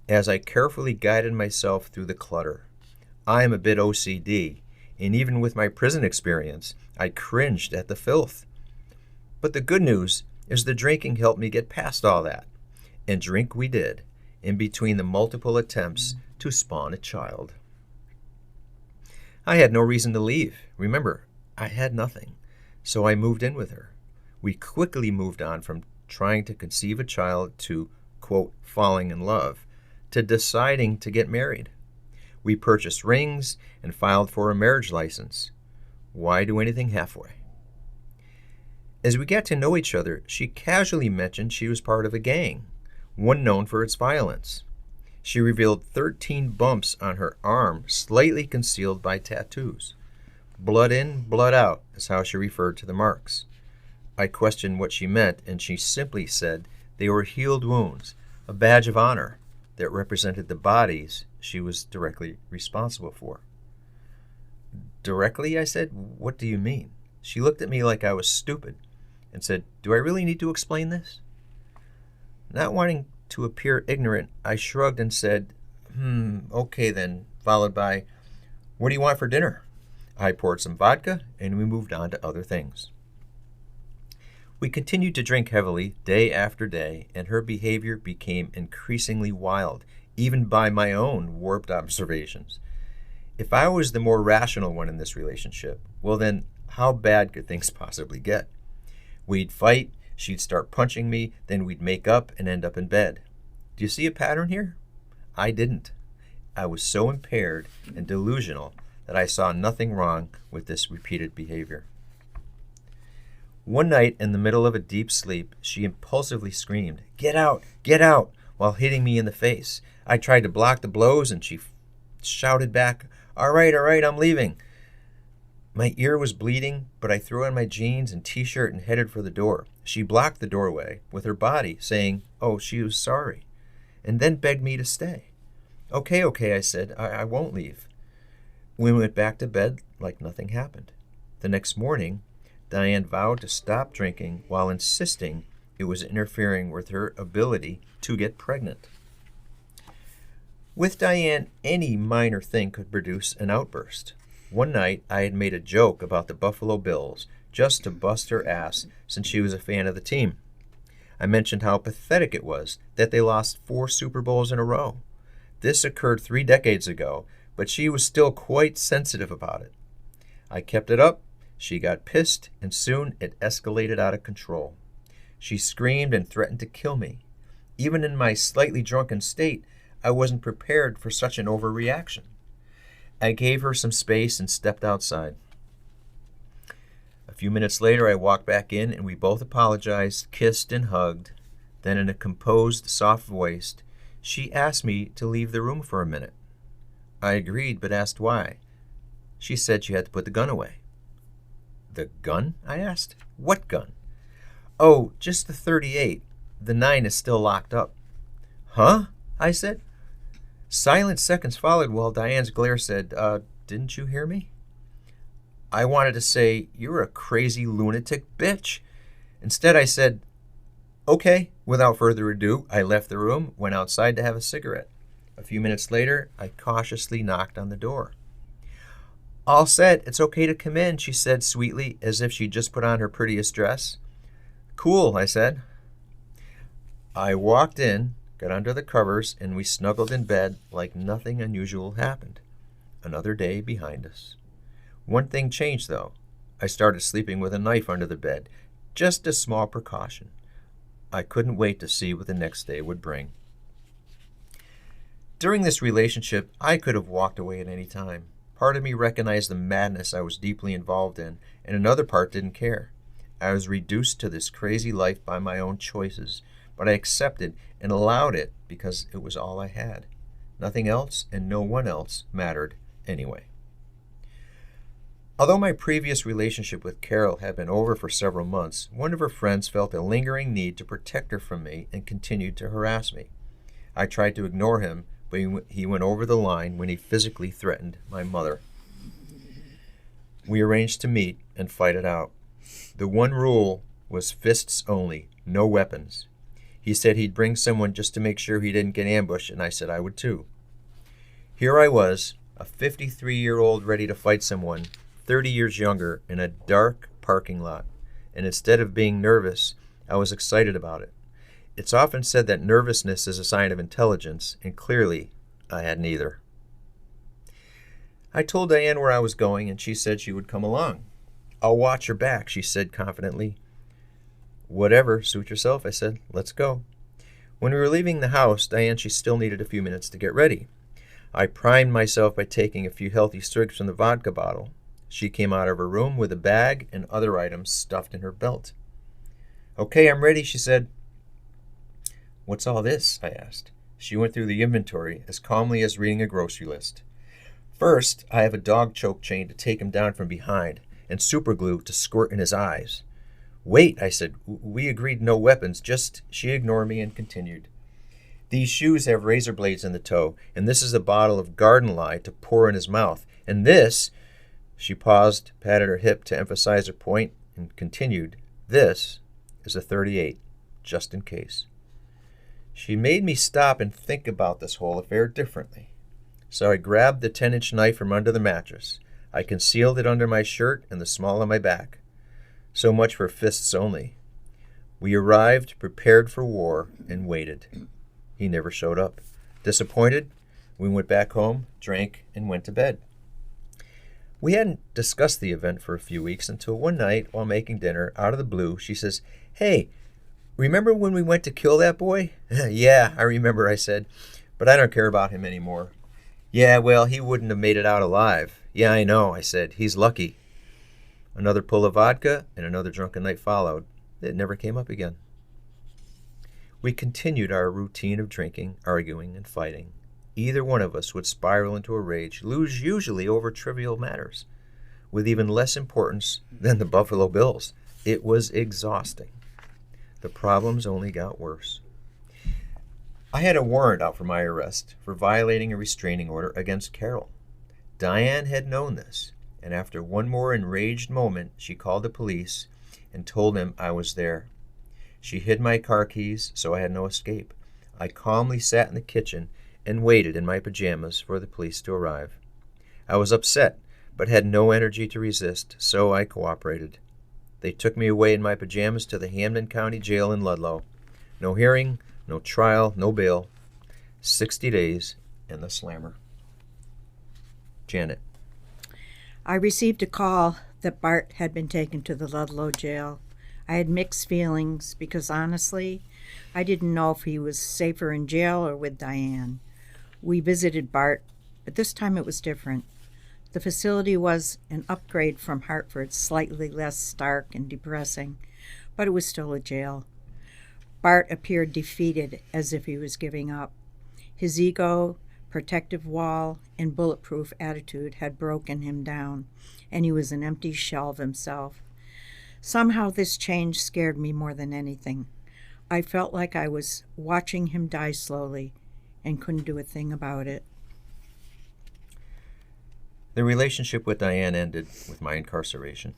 as I carefully guided myself through the clutter. I am a bit OCD, and even with my prison experience, I cringed at the filth. But the good news is the drinking helped me get past all that. And drink we did, in between the multiple attempts to spawn a child. I had no reason to leave. Remember, I had nothing. So I moved in with her. We quickly moved on from trying to conceive a child to, quote, falling in love, to deciding to get married. We purchased rings and filed for a marriage license. Why do anything halfway? As we got to know each other, she casually mentioned she was part of a gang, one known for its violence. She revealed 13 bumps on her arm, slightly concealed by tattoos. Blood in, blood out is how she referred to the marks. I questioned what she meant, and she simply said they were healed wounds, a badge of honor that represented the bodies she was directly responsible for. Directly, I said, what do you mean? She looked at me like I was stupid and said, do I really need to explain this? Not wanting to appear ignorant, I shrugged and said, okay then, followed by, what do you want for dinner? I poured some vodka, and we moved on to other things. We continued to drink heavily day after day, and her behavior became increasingly wild, even by my own warped observations. If I was the more rational one in this relationship, well then, how bad could things possibly get? We'd fight, she'd start punching me, then we'd make up and end up in bed. Do you see a pattern here? I didn't. I was so impaired and delusional that I saw nothing wrong with this repeated behavior. One night, in the middle of a deep sleep, she impulsively screamed, "Get out! Get out!" while hitting me in the face. I tried to block the blows, and she shouted back, all right, I'm leaving." My ear was bleeding, but I threw on my jeans and t-shirt and headed for the door. She blocked the doorway with her body, saying, oh, she was sorry, and then begged me to stay. Okay, I said, I won't leave. We went back to bed like nothing happened. The next morning, Diane vowed to stop drinking while insisting it was interfering with her ability to get pregnant. With Diane, any minor thing could produce an outburst. One night, I had made a joke about the Buffalo Bills just to bust her ass since she was a fan of the team. I mentioned how pathetic it was that they lost 4 Super Bowls in a row. This occurred 3 decades ago, but she was still quite sensitive about it. I kept it up, she got pissed, and soon it escalated out of control. She screamed and threatened to kill me. Even in my slightly drunken state, I wasn't prepared for such an overreaction. I gave her some space and stepped outside. A few minutes later, I walked back in and we both apologized, kissed, and hugged. Then, in a composed, soft voice, she asked me to leave the room for a minute. I agreed, but asked why. She said she had to put the gun away. The gun? I asked. What gun? Oh, just the .38. The 9 is still locked up. Huh? I said. Silent seconds followed while Diane's glare said, didn't you hear me? I wanted to say, you're a crazy lunatic bitch. Instead, I said, okay. Without further ado, I left the room, went outside to have a cigarette. A few minutes later, I cautiously knocked on the door. All set, it's okay to come in, she said sweetly, as if she'd just put on her prettiest dress. Cool, I said. I walked in, got under the covers, and we snuggled in bed like nothing unusual happened. Another day behind us. One thing changed, though. I started sleeping with a knife under the bed, just a small precaution. I couldn't wait to see what the next day would bring. During this relationship, I could have walked away at any time. Part of me recognized the madness I was deeply involved in, and another part didn't care. I was reduced to this crazy life by my own choices, but I accepted and allowed it because it was all I had. Nothing else and no one else mattered anyway. Although my previous relationship with Carol had been over for several months, one of her friends felt a lingering need to protect her from me and continued to harass me. I tried to ignore him, but he went over the line when he physically threatened my mother. We arranged to meet and fight it out. The one rule was fists only, no weapons. He said he'd bring someone just to make sure he didn't get ambushed, and I said I would too. Here I was, a 53-year-old ready to fight someone 30 years younger in a dark parking lot, and instead of being nervous, I was excited about it. It's often said that nervousness is a sign of intelligence, and clearly I had neither. I told Diane where I was going, and she said she would come along. I'll watch her back, she said confidently. Whatever, suit yourself, I said. Let's go. When we were leaving the house, she still needed a few minutes to get ready. I primed myself by taking a few healthy swigs from the vodka bottle. She came out of her room with a bag and other items stuffed in her belt. Okay, I'm ready, she said. What's all this? I asked. She went through the inventory as calmly as reading a grocery list. First, I have a dog choke chain to take him down from behind and super glue to squirt in his eyes. Wait, I said. We agreed no weapons, just... She ignored me and continued. These shoes have razor blades in the toe, and this is a bottle of garden lye to pour in his mouth. And this... She paused, patted her hip to emphasize her point, and continued, this is a .38, just in case. She made me stop and think about this whole affair differently. So I grabbed the 10-inch knife from under the mattress. I concealed it under my shirt and the small of my back. So much for fists only. We arrived, prepared for war, and waited. He never showed up. Disappointed, we went back home, drank, and went to bed. We hadn't discussed the event for a few weeks until one night, while making dinner, out of the blue, she says, Hey, remember when we went to kill that boy? Yeah, I remember, I said, but I don't care about him anymore. Yeah, well, he wouldn't have made it out alive. Yeah, I know, I said. He's lucky. Another pull of vodka and another drunken night followed. It never came up again. We continued our routine of drinking, arguing, and fighting. Either one of us would spiral into a rage, lose usually over trivial matters, with even less importance than the Buffalo Bills. It was exhausting. The problems only got worse. I had a warrant out for my arrest for violating a restraining order against Carol. Diane had known this, and after one more enraged moment, she called the police and told them I was there. She hid my car keys, so I had no escape. I calmly sat in the kitchen and waited in my pajamas for the police to arrive. I was upset, but had no energy to resist, so I cooperated. They took me away in my pajamas to the Hamden County Jail in Ludlow. No hearing, no trial, no bail. 60 days in the slammer. Janet. I received a call that Bart had been taken to the Ludlow jail. I had mixed feelings because honestly, I didn't know if he was safer in jail or with Diane. We visited Bart, but this time it was different. The facility was an upgrade from Hartford, slightly less stark and depressing, but it was still a jail. Bart appeared defeated, as if he was giving up. His ego, protective wall, and bulletproof attitude had broken him down, and he was an empty shell of himself. Somehow this change scared me more than anything. I felt like I was watching him die slowly and couldn't do a thing about it. The relationship with Diane ended with my incarceration.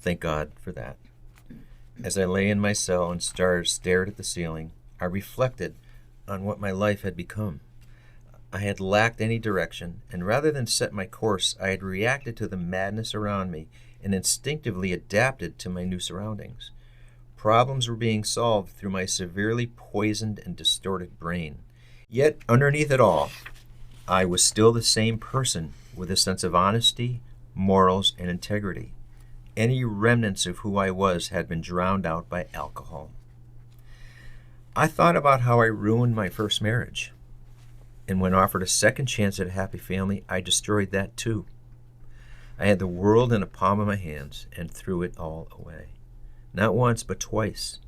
Thank God for that. As I lay in my cell and stared at the ceiling, I reflected on what my life had become. I had lacked any direction, and rather than set my course, I had reacted to the madness around me and instinctively adapted to my new surroundings. Problems were being solved through my severely poisoned and distorted brain. Yet, underneath it all, I was still the same person with a sense of honesty, morals, and integrity. Any remnants of who I was had been drowned out by alcohol. I thought about how I ruined my first marriage. And when offered a second chance at a happy family, I destroyed that too. I had the world in the palm of my hands and threw it all away. Not once, but twice.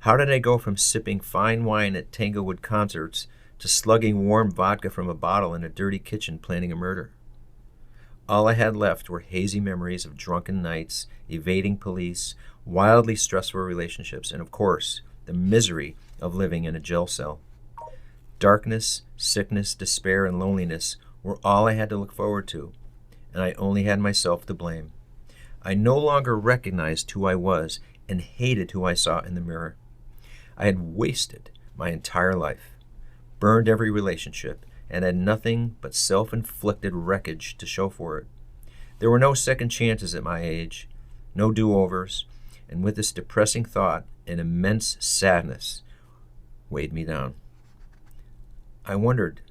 How did I go from sipping fine wine at Tanglewood concerts to slugging warm vodka from a bottle in a dirty kitchen planning a murder? All I had left were hazy memories of drunken nights, evading police, wildly stressful relationships, and of course, the misery of living in a jail cell. Darkness, sickness, despair, and loneliness were all I had to look forward to, and I only had myself to blame. I no longer recognized who I was and hated who I saw in the mirror. I had wasted my entire life, burned every relationship, and had nothing but self-inflicted wreckage to show for it. There were no second chances at my age, no do-overs, and with this depressing thought, an immense sadness weighed me down. I wondered,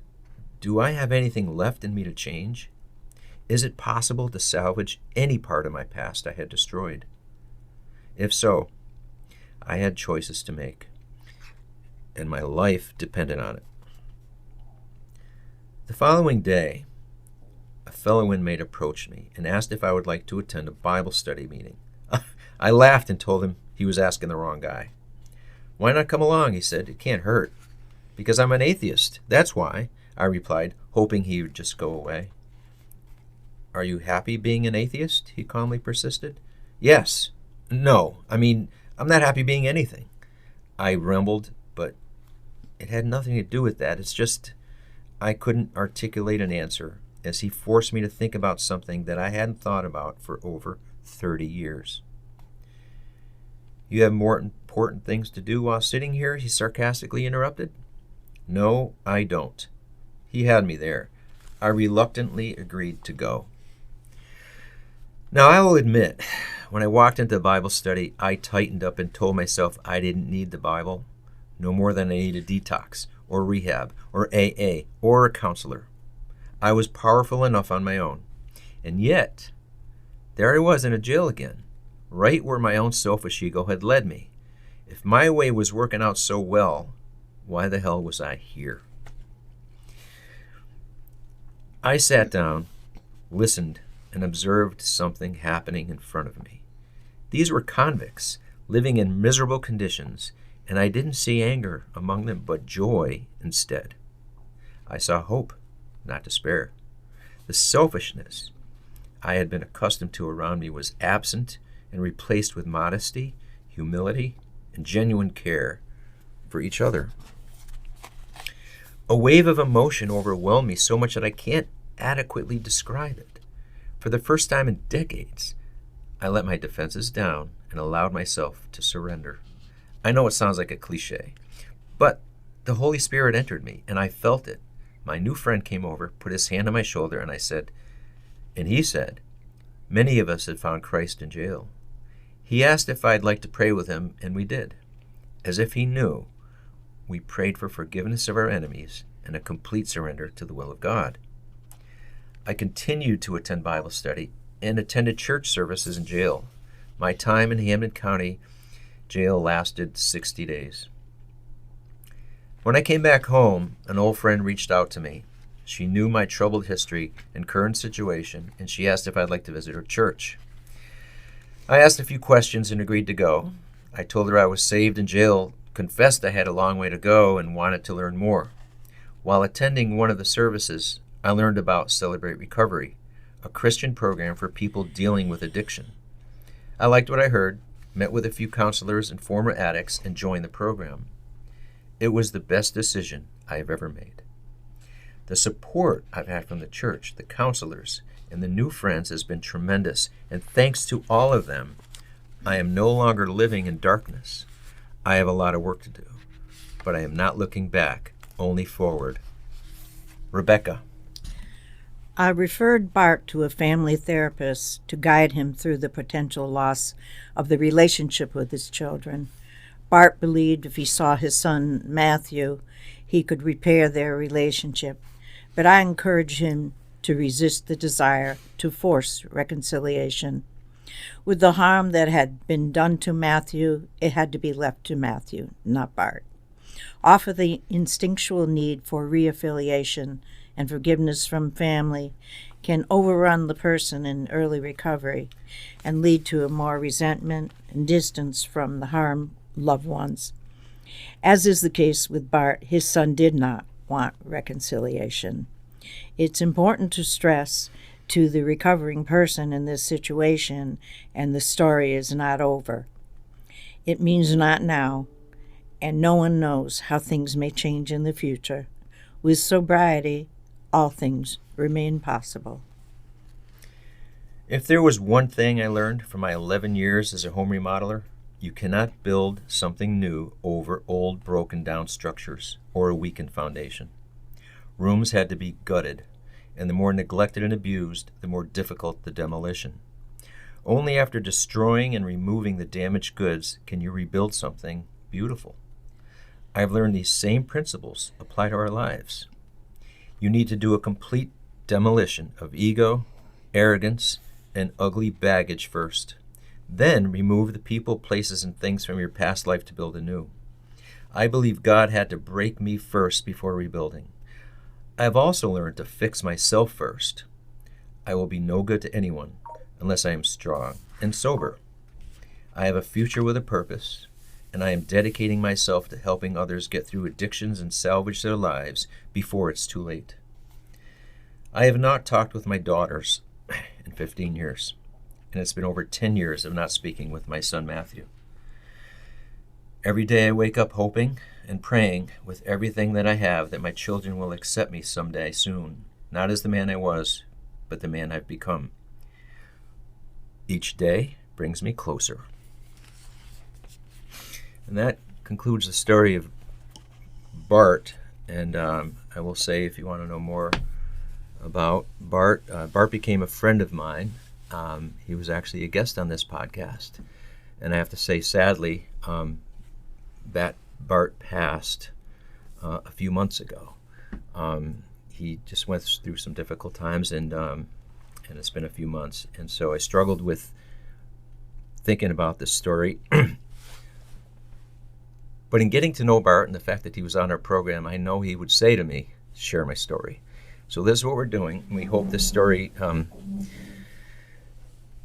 do I have anything left in me to change? Is it possible to salvage any part of my past I had destroyed? If so, I had choices to make, and my life depended on it. The following day, a fellow inmate approached me and asked if I would like to attend a Bible study meeting. I laughed and told him he was asking the wrong guy. "Why not come along?" he said. "It can't hurt." "Because I'm an atheist, that's why," I replied, hoping he would just go away. "Are you happy being an atheist?" he calmly persisted. "Yes. No, I'm not happy being anything." I rumbled, but it had nothing to do with that. It's just I couldn't articulate an answer as he forced me to think about something that I hadn't thought about for over 30 years. "You have more important things to do while sitting here?" he sarcastically interrupted. "No, I don't." He had me there. I reluctantly agreed to go. Now, I will admit, when I walked into Bible study, I tightened up and told myself I didn't need the Bible, no more than I needed detox, or rehab, or AA, or a counselor. I was powerful enough on my own. And yet, there I was in a jail again, right where my own selfish ego had led me. If my way was working out so well, why the hell was I here? I sat down, listened, and observed something happening in front of me. These were convicts living in miserable conditions, and I didn't see anger among them, but joy instead. I saw hope, not despair. The selfishness I had been accustomed to around me was absent and replaced with modesty, humility, and genuine care for each other. A wave of emotion overwhelmed me so much that I can't adequately describe it. For the first time in decades, I let my defenses down and allowed myself to surrender. I know it sounds like a cliche, but the Holy Spirit entered me, and I felt it. My new friend came over, put his hand on my shoulder, and he said, "Many of us had found Christ in jail." He asked if I'd like to pray with him, and we did. As if he knew, we prayed for forgiveness of our enemies and a complete surrender to the will of God. I continued to attend Bible study and attended church services in jail. My time in Hamden County jail lasted 60 days. When I came back home, an old friend reached out to me. She knew my troubled history and current situation, and she asked if I'd like to visit her church. I asked a few questions and agreed to go. I told her I was saved in jail, confessed I had a long way to go, and wanted to learn more. While attending one of the services, I learned about Celebrate Recovery, a Christian program for people dealing with addiction. I liked what I heard, met with a few counselors and former addicts, and joined the program. It was the best decision I have ever made. The support I've had from the church, the counselors, and the new friends has been tremendous, and thanks to all of them, I am no longer living in darkness. I have a lot of work to do, but I am not looking back, only forward. Rebecca. I referred Bart to a family therapist to guide him through the potential loss of the relationship with his children. Bart believed if he saw his son Matthew, he could repair their relationship, but I encouraged him to resist the desire to force reconciliation. With the harm that had been done to Matthew, it had to be left to Matthew, not Bart. Often the instinctual need for reaffiliation and forgiveness from family can overrun the person in early recovery and lead to a more resentment and distance from the harmed loved ones. As is the case with Bart, his son did not want reconciliation. It's important to stress to the recovering person in this situation, and the story is not over. It means not now, and no one knows how things may change in the future. With sobriety, all things remain possible. If there was one thing I learned from my 11 years as a home remodeler, you cannot build something new over old broken down structures or a weakened foundation. Rooms had to be gutted, and the more neglected and abused, the more difficult the demolition. Only after destroying and removing the damaged goods can you rebuild something beautiful. I've learned these same principles apply to our lives. You need to do a complete demolition of ego, arrogance, and ugly baggage first. Then remove the people, places, and things from your past life to build anew. I believe God had to break me first before rebuilding. I have also learned to fix myself first. I will be no good to anyone unless I am strong and sober. I have a future with a purpose, and I am dedicating myself to helping others get through addictions and salvage their lives before it's too late. I have not talked with my daughters in 15 years, and it's been over 10 years of not speaking with my son Matthew. Every day I wake up hoping and praying with everything that I have that my children will accept me someday soon, not as the man I was, but the man I've become. Each day brings me closer. And that concludes the story of Bart. And I will say, if you want to know more about Bart, Bart became a friend of mine. He was actually a guest on this podcast. And I have to say, sadly, that Bart passed a few months ago. He just went through some difficult times, and it's been a few months. And so I struggled with thinking about this story. But in getting to know Bart and the fact that he was on our program, I know he would say to me, share my story. So this is what we're doing. We hope this story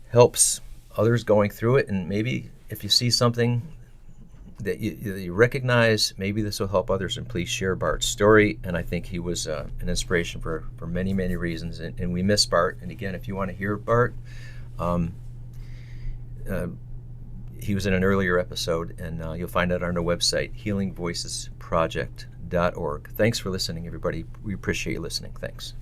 helps others going through it. And maybe if you see something that you recognize, maybe this will help others, and please share Bart's story. And I think he was an inspiration for many, many reasons. And we miss Bart. And again, if you want to hear Bart, he was in an earlier episode, and you'll find it on our website, healingvoicesproject.org. Thanks for listening, everybody. We appreciate you listening. Thanks.